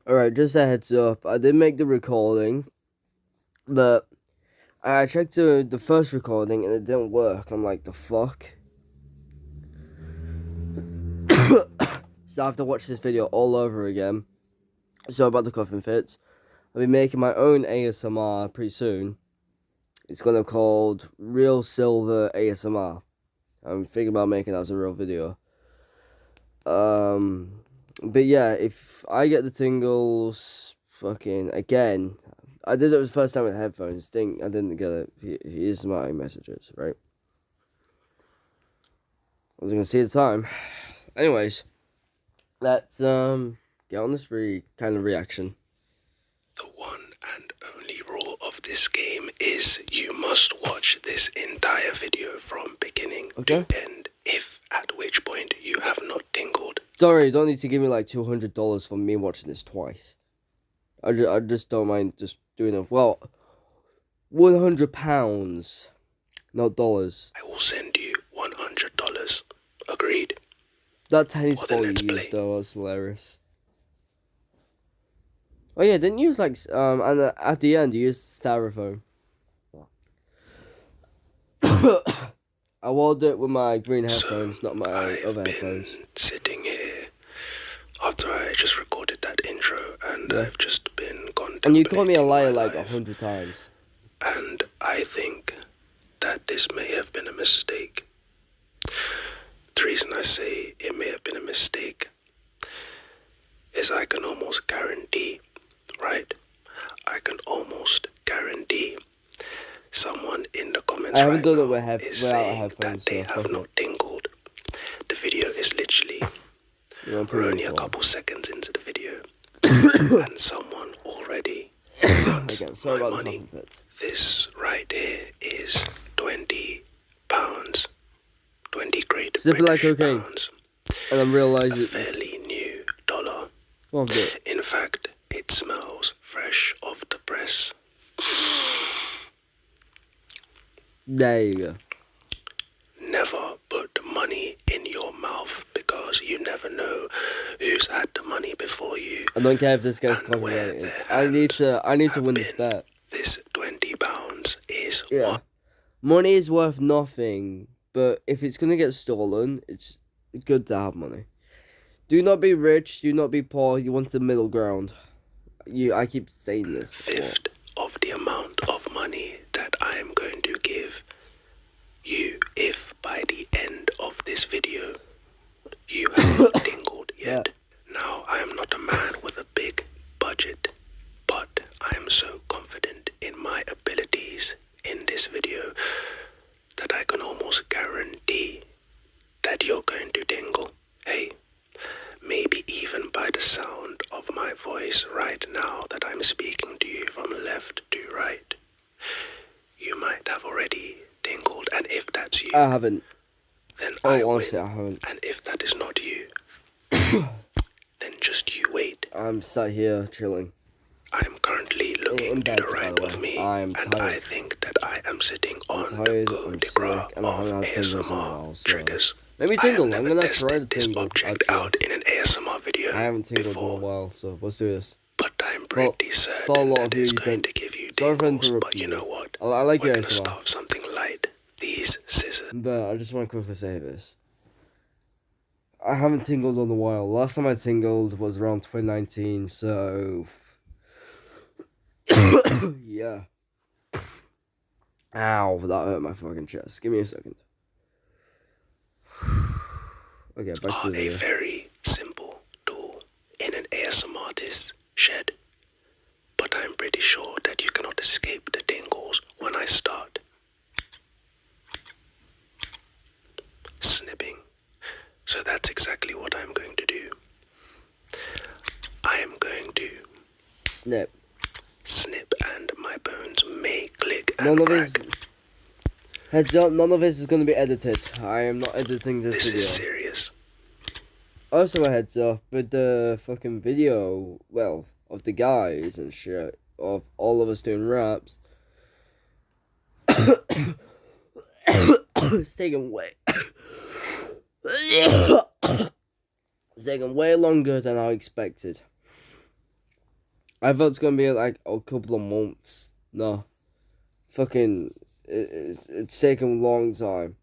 Alright, just a heads up. I did make the recording, but I checked the first recording and it didn't work. I'm like, the fuck? So I have to watch this video all over again. So about the coffin fits. I'll be making my own ASMR pretty soon. It's gonna be called Real Silver ASMR. I'm thinking about making that as a real video. But yeah, if I get the tingles, fucking again, I did it the first time with headphones. I didn't get it. Here's my messages, right? I was gonna see the time. Anyways, let's get on this kind of reaction. The one and only rule of this game is you must watch this entire video from beginning to end, if at which point you have not tingled. Sorry, you don't need to give me like $200 for me watching this twice. I just don't mind just doing it. Well, £100, not dollars. I will send you $100. Agreed. That tiny spot you used though was hilarious. Oh yeah, didn't you use like and at the end you used styrofoam. I wore it with my green headphones, not my other headphones. Sitting here after I just recorded that intro, and I've just been contemplating. And you called me a liar like 100 times. And I think that this may have been a mistake. The reason I say it may have been a mistake is I can almost guarantee, right? I can almost guarantee someone in the comments right now is saying that they have not tingled. The video is literally, we're only a couple seconds into the video, and someone already wants my money. This right here is £20, 20 great British pounds, and I'm realizing a fairly new dollar. In fact, it smells fresh off the press. There you go. Never put money in your mouth because you never know who's had the money before you. I don't care if this guy's copyrighted. I need to win this bet. This £20 is what? Money is worth nothing, but if it's gonna get stolen, it's good to have money. Do not be rich, do not be poor, you want the middle ground. I keep saying this. Fifth of the amount of money that I am going to give you if by the end of this video you have not tingled yet. Now, I am not a man with a big budget, but I am so confident in my abilities in this video that I can almost guarantee that you're going to tingle. Hey, maybe even by the sound of my voice right now that I'm speaking to you from left to right, you might have already tingled, and if that's you, I haven't. Then honestly, I haven't. And if that is not you, then just you wait. I'm sat here chilling. I am currently looking to the right of me, and I think that I am sitting on the coup de grace of ASMR triggers. Let me tingle. I'm gonna try to this object out in an ASMR video. I haven't tingled in a while, so let's do this. But I'm pretty certain that it's going to give you tingles. But you know what? I like We're gonna start something light. These scissors. But I just want to quickly say this. I haven't tingled in a while. Last time I tingled was around 2019, so yeah. Ow, that hurt my fucking chest. Give me a second. Okay, back to the video. A very simple tool in an ASMR artist's shed, but I'm pretty sure that you cannot escape the tingles when I start snipping. So that's exactly what I'm going to do. I am going to snip, and my bones may click and crack. Heads up, none of this is going to be edited. I am not editing this video. This is serious. Also a heads up, with the fucking video, well, of the guys and shit, of all of us doing raps, it's taking way... it's taking way longer than I expected. I thought it's gonna be like a couple of months. No, fucking, it's taken a long time.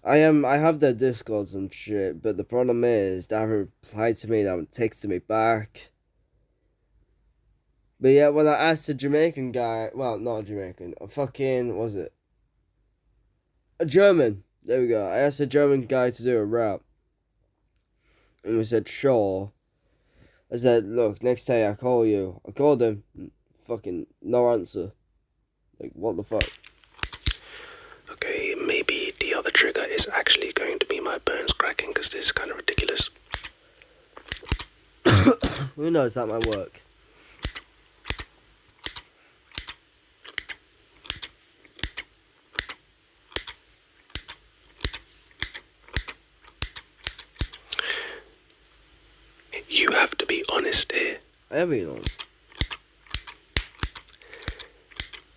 I have their Discords and shit, but the problem is they haven't replied to me, they haven't texted me back. But yeah, when I asked a Jamaican guy, well, not a Jamaican, a fucking, was it? A German. There we go. I asked a German guy to do a rap. And he said, sure. I said, look, next day I call you. I called him. Fucking no answer. Like, what the fuck? Okay, maybe the other trigger is actually going to be my bones cracking, because this is kind of ridiculous. Who knows, that might work. You have to be honest here. I am being honest.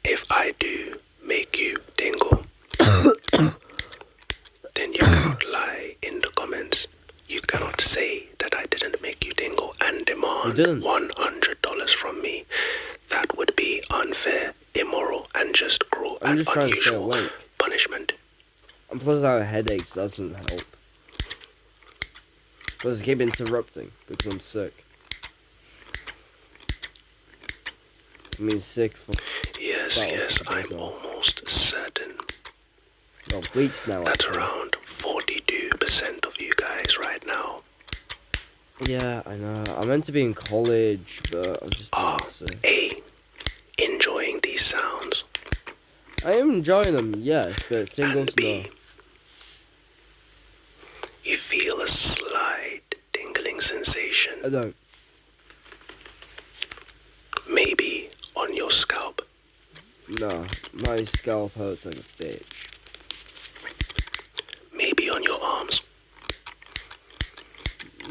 If I do make you tingle, then you cannot lie in the comments. You cannot say that I didn't make you tingle and demand $100 from me. That would be unfair, immoral, and just cruel and unusual punishment. And plus I have a headache, so that doesn't help. Plus I keep interrupting because I'm sick. I mean sick for... Yes, I'm almost certain. Oh, weeks now. That's around 42% of you guys right now. Yeah, I know. I'm meant to be in college, but I'm just enjoying these sounds. I am enjoying them, yes, but tingles, and B, no. You feel a slight tingling sensation. I don't. Maybe on your scalp. No, my scalp hurts like a bitch. Maybe on your arms.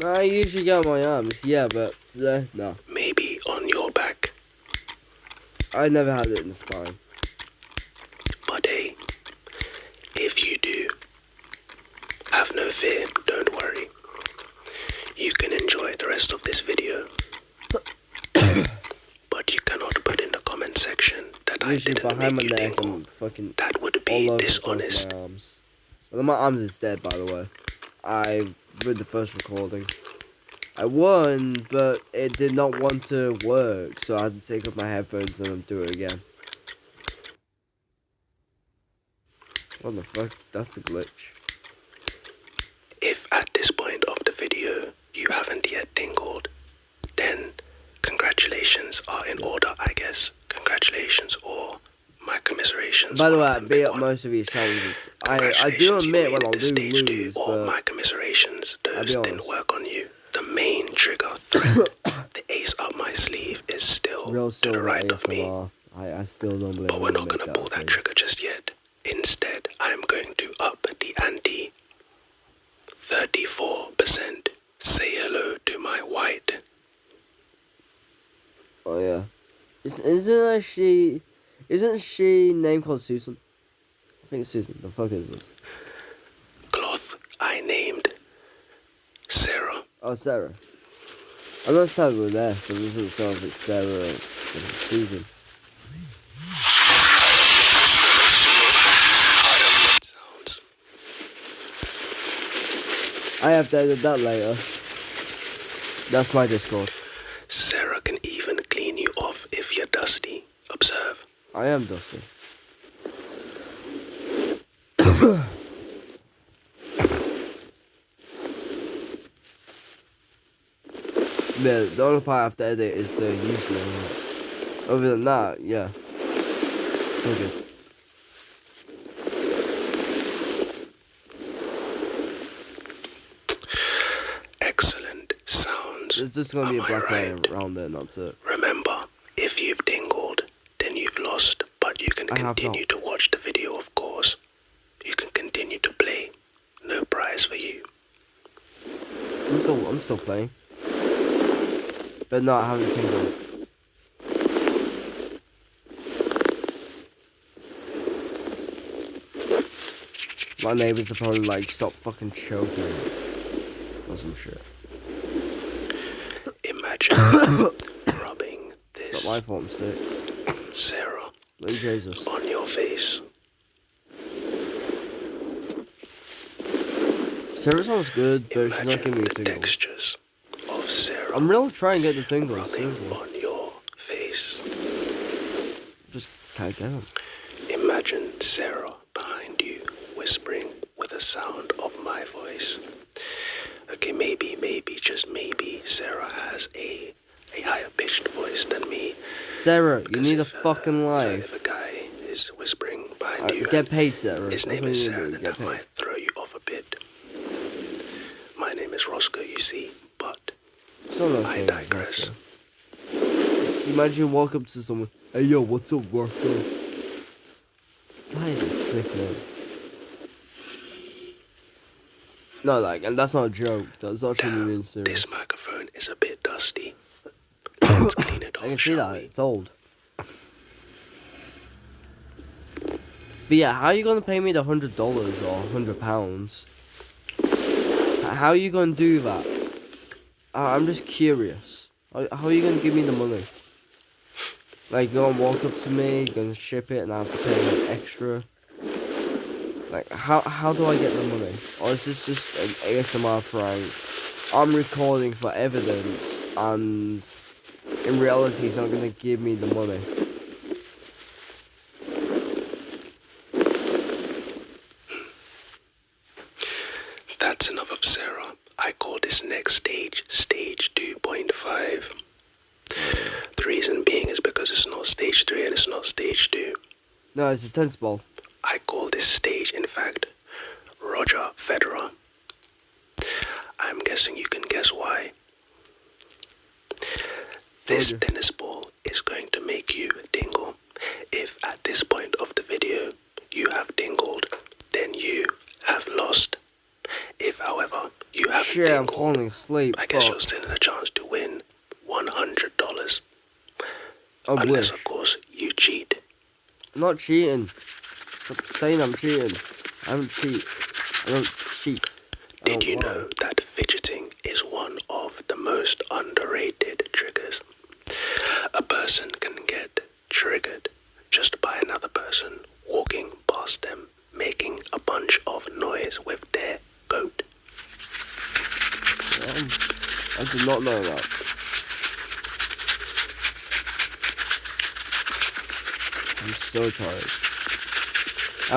No, I usually get on my arms, yeah, but today, no. Maybe on your back. I never had it in the spine. But hey, if you do, have no fear, don't worry. You can enjoy the rest of this video. But you cannot put in the comment section that I didn't make you tingle. That would be dishonest. Well, my arms is dead, by the way. I did the first recording. I won, but it did not want to work, so I had to take off my headphones and do it again. What the fuck? That's a glitch. If at this point of the video you haven't yet tingled, then congratulations are in order, I guess. Congratulations, or my commiserations. By the way, I beat up most of these challenges. I do admit when I do lose, but my commiserations, those didn't work on you. The main trigger threat, the ace up my sleeve, is still to the right of me. I still don't believe. But we're not gonna pull that trigger just yet. Instead, I'm going to up the ante. 34%. Say hello to my white. Oh yeah. Isn't she named called Susan? I think it's Susan. The fuck is this? Cloth I named Sarah. Oh, Sarah. I'm not starting with that, so this isn't sure if it's Sarah or if it's Susan. I have to edit that later. That's my Discord. Sarah can even clean you off if you're dusty. Observe. I am dusty. Yeah, the only part I have to edit is the username. Other than that, yeah. Okay. Excellent sounds. There's just gonna be a black line around there, not it. Remember, if you've tingled, then you've lost, but you can continue to watch the video, of course. You can continue to play. No prize for you. I'm still playing. But not having tingled. My neighbors are probably like, stop fucking choking or some shit. Imagine rubbing iPhone 6. Sarah, Oh, Jesus. on your face. Sarah sounds good, but she's not Imagine giving me the tingles. textures of Sarah I'm really trying to get the tingles. rubbing Seriously. on your face. Just can't get them. Imagine Sarah behind you, whispering with the sound of my voice. Okay, maybe, just maybe, Sarah has a higher pitched voice than me. Sarah, you Because need a if, fucking if a life. guy is whispering behind you, Get paid, Sarah. his That's name what is you Sarah, do. then Get that might paid. throw you off a bit. My name is Roscoe, you see, but I digress. Imagine you walk up to someone, hey yo, what's up, Roscoe? That is a sick name. No, like, and that's not a joke. That's actually really serious. This microphone is a bit dusty. Let's clean it off, I can see that. we? It's old. But yeah, how are you gonna pay me the $100 or £100? How are you gonna do that? I'm just curious. How are you gonna give me the money? Like, you're gonna walk up to me, you're gonna ship it, and I have to pay like extra. Like, how do I get the money? Or is this just an ASMR prank? I'm recording for evidence, and in reality, he's not gonna give me the money. That's enough of Sarah. I call this next stage, stage 2.5. The reason being is because it's not stage 3 and it's not stage 2. No, it's a tennis ball. I call this stage, in fact, Roger Federer. I'm guessing you can guess why. This tennis ball is going to make you tingle. If at this point of the video you have tingled, then you have lost. If, however, you haven't Shit, I'm tingled, falling asleep. I guess you're still in a chance to win $100. I Unless, wish. of course, you cheat. I'm not cheating. Stop saying I'm cheating. I don't cheat. I don't cheat. Did you know that fidgeting is one of the most underrated triggers? A person can get triggered just by another person walking past them, making a bunch of noise with their goat. I did not know that. I'm so tired.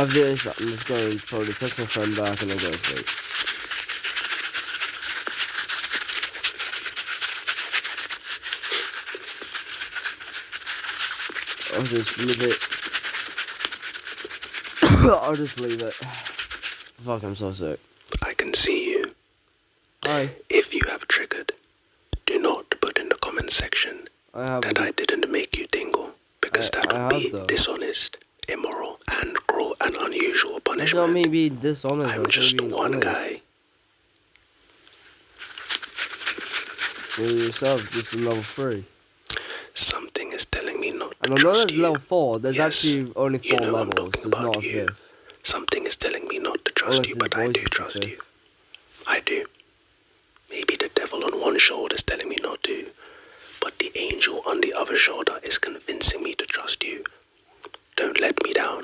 After this, I'm just going to probably text my friend back and then go to sleep. I'll just leave it. I'll just leave it. Fuck, I'm so sick. I can see you. Hi. If you have triggered, do not put in the comment section that I didn't make you tingle, because that would be dishonest, immoral, and cruel and unusual punishment. That's not me being dishonest. I'm just one guy. Do it yourself. This is level 3. Something is telling me not to and I know trust there's you. level 4. There's Yes, actually only 4 you know levels. I'm talking There's about not a you. 5th. Something is telling me not to trust you, but I do trust you. I do. Maybe the devil on one shoulder is telling me not to, but the angel on the other shoulder is convincing me to trust you. Don't let me down.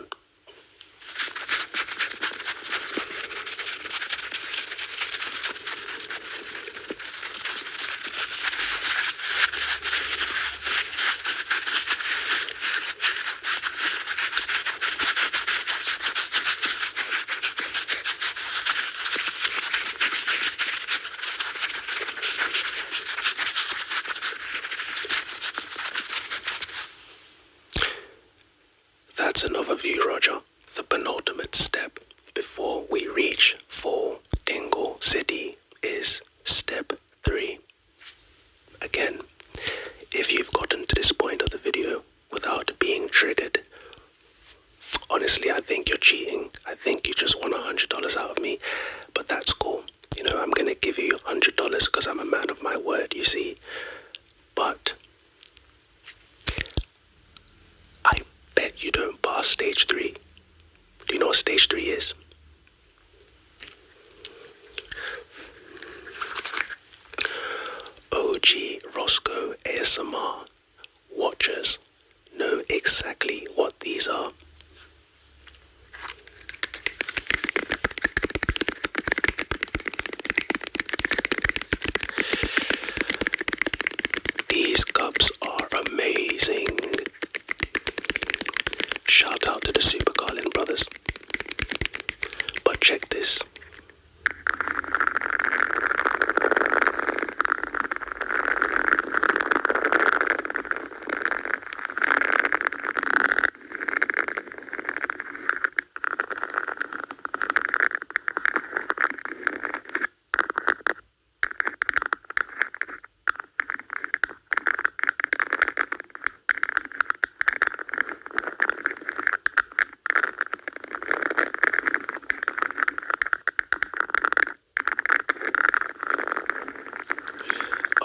That's enough of you, Roger. The penultimate step before we reach full Tingle City is step 3. Again, if you've gotten to this point of the video without being triggered, honestly, I think you're cheating. I think you just want $100 out of me, but that's cool. You know, I'm gonna give you $100 because I'm a man of my word, you see. But I bet you don't pass stage 3. Do you know what stage 3 is? OG Roscoe ASMR. Watch watchers know exactly what these are. These cups are amazing. Shout out to the Super Carlin brothers. But check this.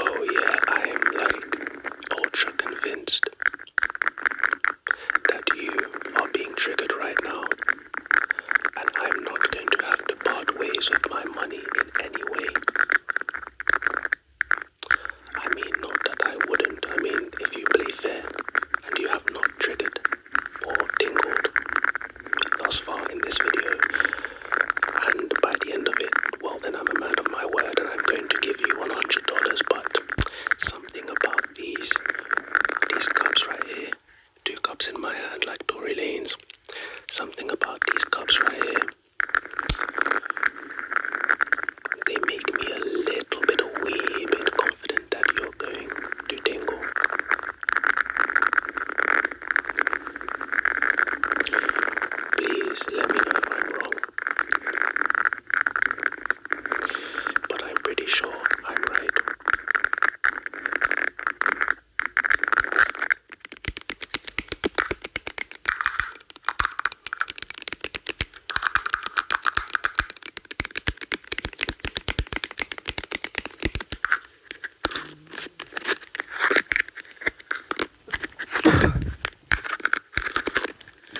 Oh yeah, I am ultra convinced that you are being triggered right now, and I'm not going to have to part ways with my money in any way. I mean, not that I wouldn't. I mean, if you play fair and you have not triggered or tingled thus far in this video, and by the end of it, well then I'm a man of my word and I'm going to give you $100, but something about these cups right here, 2 cups in my hand like Tory Lane's, something about these cups right here, they make me a little bit, a wee bit confident that you're going to tingle. Please let me know if I'm wrong, but I'm pretty sure I'm right.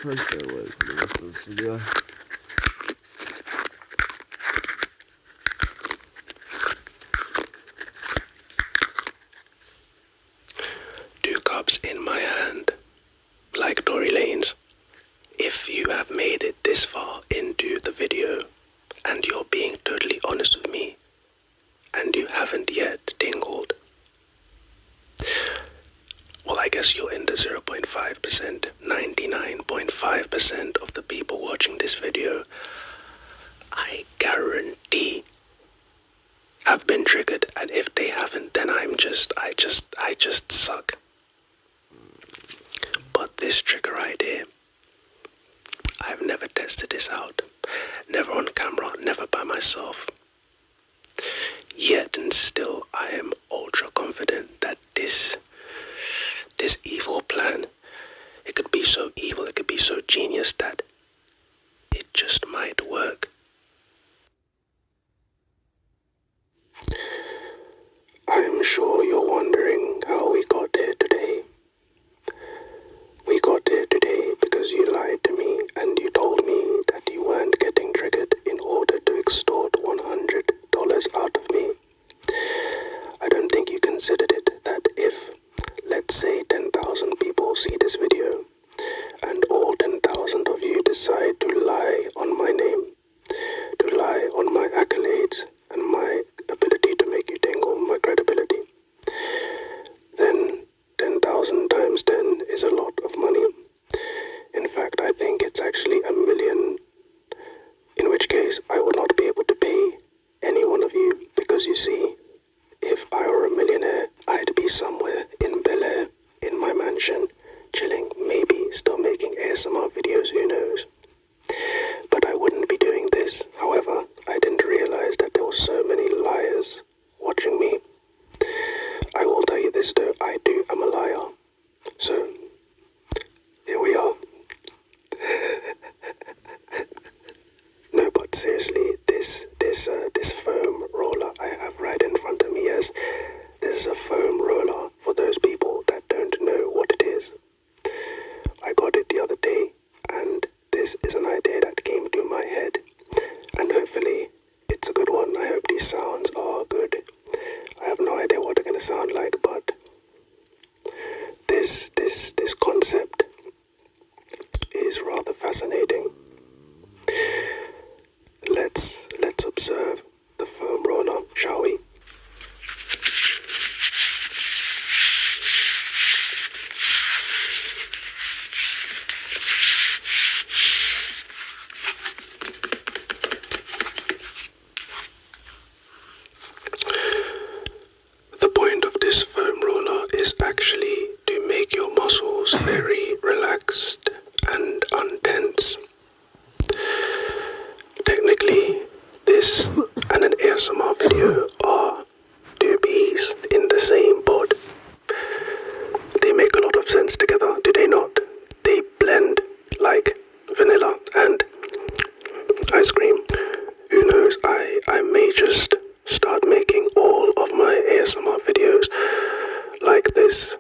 Try to stay away from the rest of this video. Two cups in my hand, like Tory Lane's. If you have made it this far into the video, and you're being totally honest with me, and you haven't yet tingled, well, I guess you're in the 0.5%, 99.5% of the people watching this video, I guarantee, have been triggered, and if they haven't, then I just suck. But this trigger right here, I've never tested this out, never on camera, never by myself. Yet and still, I am ultra confident that this evil plan, it could be so evil, it could be so genius that it just might work. I'm sure you're wondering how we got here today. We got here today because you lied to me and you told me that you weren't getting triggered in order to extort $100 out of me. I don't think you considered it that if, let's say, 10,000 people see this video and all 10,000 of you decide to lie on my name, to lie on my accolades and my ability to make you tingle, my credibility, then 10,000 times 10 is a lot of money. In fact, I think it's actually 1 million, in which case I would not be able to pay any one of you, because you see, if I were a millionaire, I'd be somewhere in Bel Air, in my mansion, chilling, maybe still making ASMR videos, who knows. But I wouldn't be doing this. However, I didn't realize that there were so many liars watching me. I will tell you this though, I'm a liar. So, here we are. No, but seriously, this foam roller I have right in front of me, yes, this is a foam roller for those people that don't know what it is. I got it the other day, and this is an idea that came to my head, and hopefully it's a good one. I hope these sounds are good. I have no idea what they're going to sound like, but this this